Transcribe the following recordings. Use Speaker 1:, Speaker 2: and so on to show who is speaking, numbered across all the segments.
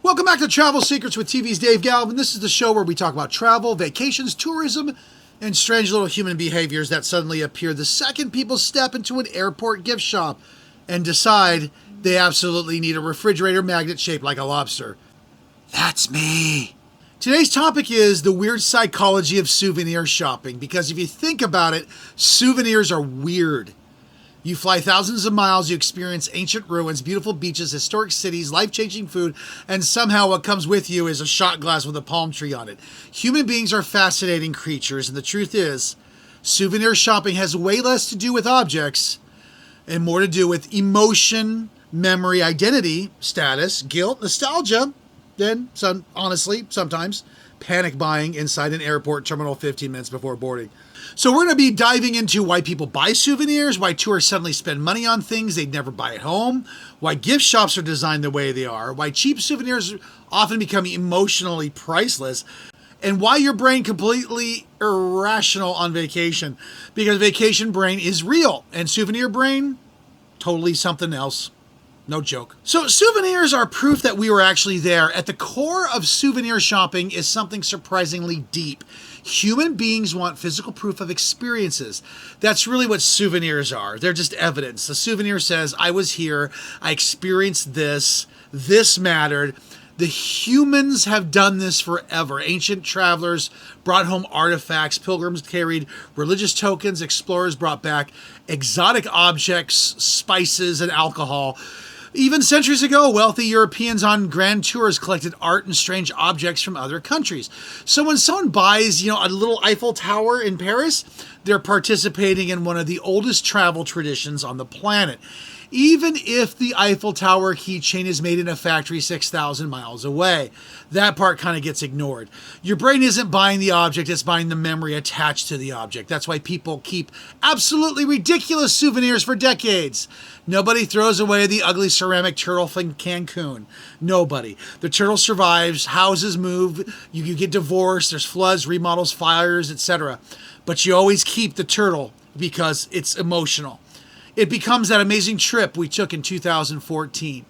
Speaker 1: Welcome back to Travel Secrets with TV's Dave Galvin. This is the show where we talk about travel, vacations, tourism, and strange little human behaviors that suddenly appear the second people step into an airport gift shop and decide they absolutely need a refrigerator magnet shaped like a lobster. That's me. Today's topic is the weird psychology of souvenir shopping, because if you think about it, souvenirs are weird. You fly thousands of miles, you experience ancient ruins, beautiful beaches, historic cities, life-changing food, and somehow what comes with you is a shot glass with a palm tree on it. Human beings are fascinating creatures, and the truth is, souvenir shopping has way less to do with objects and more to do with emotion, memory, identity, status, guilt, nostalgia, and honestly, sometimes panic buying inside an airport terminal 15 minutes before boarding. So we're going to be diving into why people buy souvenirs, why tourists suddenly spend money on things they'd never buy at home, why gift shops are designed the way they are, why cheap souvenirs often become emotionally priceless, and why your brain completely irrational on vacation. Because vacation brain is real, and souvenir brain, totally something else. No joke. So souvenirs are proof that we were actually there. At the core of souvenir shopping is something surprisingly deep. Human beings want physical proof of experiences. That's really what souvenirs are. They're just evidence. The souvenir says, I was here, I experienced this mattered. The humans have done this forever. Ancient travelers brought home artifacts, pilgrims carried religious tokens, explorers brought back exotic objects, spices, and alcohol. Even centuries ago, wealthy Europeans on grand tours collected art and strange objects from other countries. So when someone buys, a little Eiffel Tower in Paris, they're participating in one of the oldest travel traditions on the planet. Even if the Eiffel Tower keychain is made in a factory 6,000 miles away. That part kind of gets ignored. Your brain isn't buying the object, it's buying the memory attached to the object. That's why people keep absolutely ridiculous souvenirs for decades. Nobody throws away the ugly ceramic turtle from Cancun. Nobody. The turtle survives, houses move, you get divorced, there's floods, remodels, fires, etc. But you always keep the turtle because it's emotional. It becomes that amazing trip we took in 2014.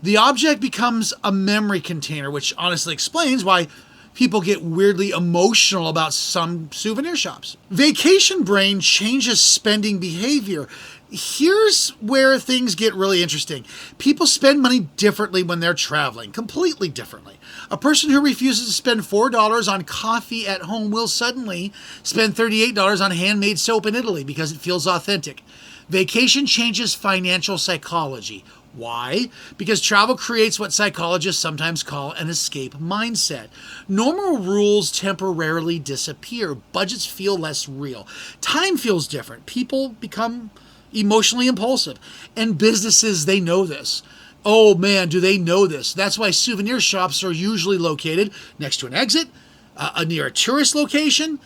Speaker 1: The object becomes a memory container, which honestly explains why people get weirdly emotional about some souvenir shops. Vacation brain changes spending behavior. Here's where things get really interesting. People spend money differently when they're traveling, completely differently. A person who refuses to spend $4 on coffee at home will suddenly spend $38 on handmade soap in Italy because it feels authentic. Vacation changes financial psychology. Why? Because travel creates what psychologists sometimes call an escape mindset. Normal rules temporarily disappear. Budgets feel less real. Time feels different. People become emotionally impulsive. And businesses, they know this. Oh man, do they know this? That's why souvenir shops are usually located next to an exit, near a tourist location,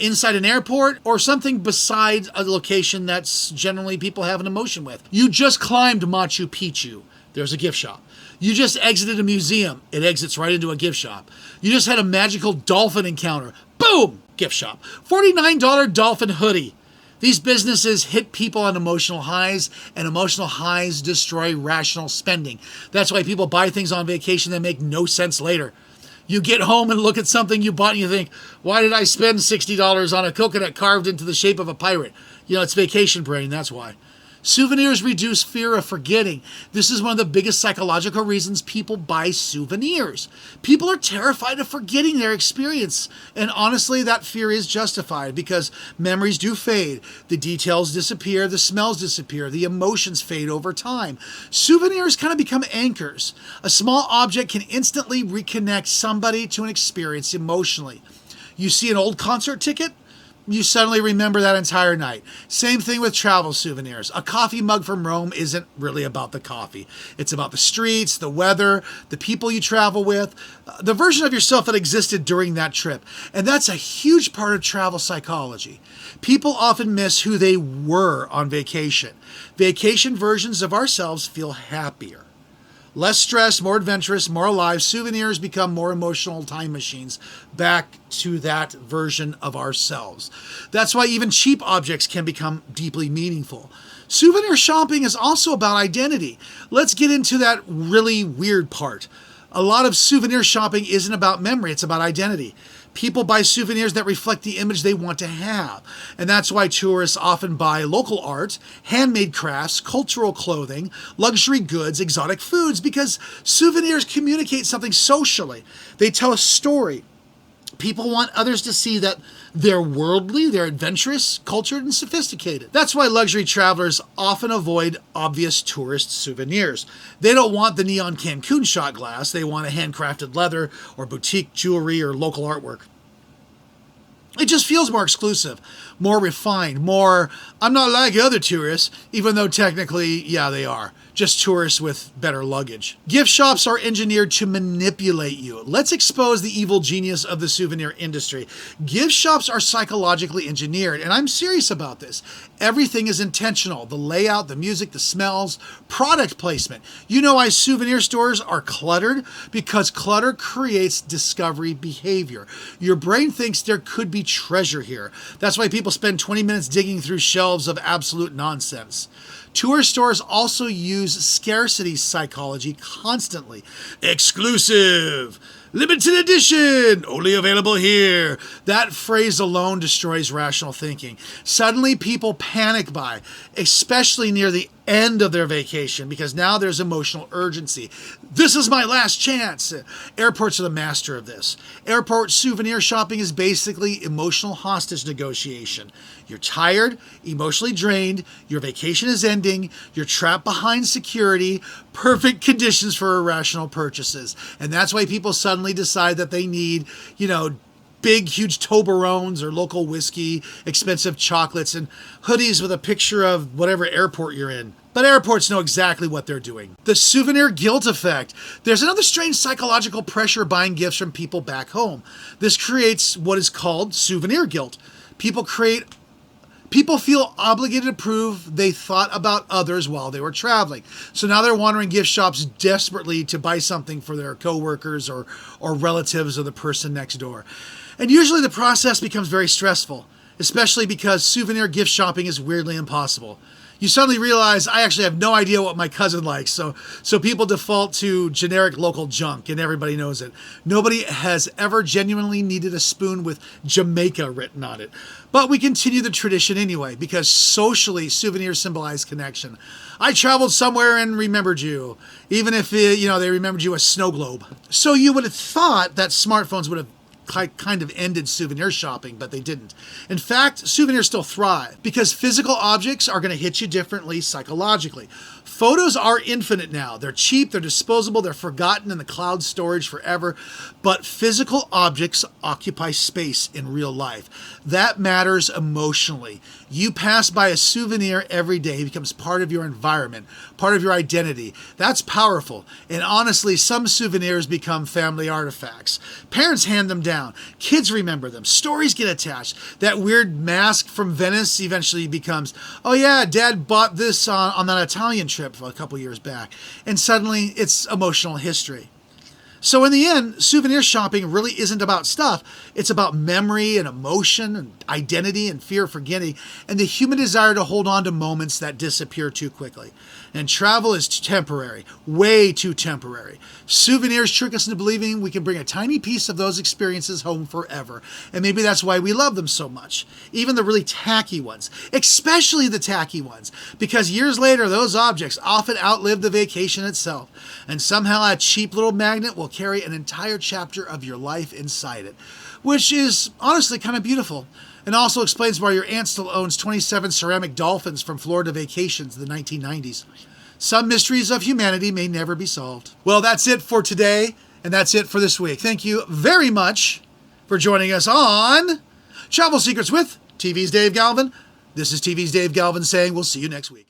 Speaker 1: inside an airport, or something besides a location that's generally people have an emotion with. You just climbed Machu Picchu. There's a gift shop. You just exited a museum. It exits right into a gift shop. You just had a magical dolphin encounter. Boom! Gift shop. $49 dolphin hoodie. These businesses hit people on emotional highs, and emotional highs destroy rational spending. That's why people buy things on vacation that make no sense later. You get home and look at something you bought and you think, why did I spend $60 on a coconut carved into the shape of a pirate? It's vacation brain, that's why. Souvenirs reduce fear of forgetting. This is one of the biggest psychological reasons people buy souvenirs. People are terrified of forgetting their experience. And honestly, that fear is justified because memories do fade. The details disappear, the smells disappear, the emotions fade over time. Souvenirs kind of become anchors. A small object can instantly reconnect somebody to an experience emotionally. You see an old concert ticket? You suddenly remember that entire night. Same thing with travel souvenirs. A coffee mug from Rome isn't really about the coffee. It's about the streets, the weather, the people you travel with, the version of yourself that existed during that trip. And that's a huge part of travel psychology. People often miss who they were on vacation. Vacation versions of ourselves feel happier. Less stressed, more adventurous, more alive. Souvenirs become more emotional time machines back to that version of ourselves. That's why even cheap objects can become deeply meaningful. Souvenir shopping is also about identity. Let's get into that really weird part. A lot of souvenir shopping isn't about memory, it's about identity. People buy souvenirs that reflect the image they want to have. And that's why tourists often buy local art, handmade crafts, cultural clothing, luxury goods, exotic foods, because souvenirs communicate something socially. They tell a story. People want others to see that they're worldly, they're adventurous, cultured, and sophisticated. That's why luxury travelers often avoid obvious tourist souvenirs. They don't want the neon Cancun shot glass. They want a handcrafted leather or boutique jewelry or local artwork. It just feels more exclusive, more refined, more, I'm not like other tourists, even though technically, yeah, they are. Just tourists with better luggage. Gift shops are engineered to manipulate you. Let's expose the evil genius of the souvenir industry. Gift shops are psychologically engineered, and I'm serious about this. Everything is intentional. The layout, the music, the smells, product placement. You know why souvenir stores are cluttered? Because clutter creates discovery behavior. Your brain thinks there could be treasure here. That's why people spend 20 minutes digging through shelves of absolute nonsense. Tour stores also use scarcity psychology constantly. Exclusive, limited edition, only available here. That phrase alone destroys rational thinking. Suddenly people panic buy, especially near the end of their vacation, because now there's emotional urgency. This is my last chance. Airports are the master of this. Airport souvenir shopping is basically emotional hostage negotiation. You're tired, emotionally drained, your vacation is ending, you're trapped behind security, perfect conditions for irrational purchases. And that's why people suddenly decide that they need, big, huge Toblerones or local whiskey, expensive chocolates, and hoodies with a picture of whatever airport you're in. But airports know exactly what they're doing. The souvenir guilt effect. There's another strange psychological pressure buying gifts from people back home. This creates what is called souvenir guilt. People feel obligated to prove they thought about others while they were traveling. So now they're wandering gift shops desperately to buy something for their coworkers or relatives or the person next door. And usually the process becomes very stressful, especially because souvenir gift shopping is weirdly impossible. You suddenly realize I actually have no idea what my cousin likes, so people default to generic local junk, and everybody knows it. Nobody has ever genuinely needed a spoon with Jamaica written on it. But we continue the tradition anyway, because socially, souvenirs symbolize connection. I traveled somewhere and remembered you, even if they remembered you as snow globe. So you would have thought that smartphones would have kind of ended souvenir shopping, but they didn't. In fact, souvenirs still thrive because physical objects are going to hit you differently psychologically. Photos are infinite now. They're cheap, they're disposable, they're forgotten in the cloud storage forever, but physical objects occupy space in real life. That matters emotionally. You pass by a souvenir every day, it becomes part of your environment, part of your identity. That's powerful. And honestly, some souvenirs become family artifacts. Parents hand them down. Kids remember them. Stories get attached. That weird mask from Venice eventually becomes, oh yeah, Dad bought this on that Italian trip a couple years back. And suddenly it's emotional history. So in the end, souvenir shopping really isn't about stuff. It's about memory and emotion and identity and fear of forgetting and the human desire to hold on to moments that disappear too quickly. And travel is temporary, way too temporary. Souvenirs trick us into believing we can bring a tiny piece of those experiences home forever. And maybe that's why we love them so much. Even the really tacky ones, especially the tacky ones, because years later, those objects often outlive the vacation itself. And somehow a cheap little magnet will carry an entire chapter of your life inside it, which is honestly kind of beautiful. And also explains why your aunt still owns 27 ceramic dolphins from Florida vacations in the 1990s. Some mysteries of humanity may never be solved. Well, that's it for today, and that's it for this week. Thank you very much for joining us on Travel Secrets with TV's Dave Galvin. This is TV's Dave Galvin saying we'll see you next week.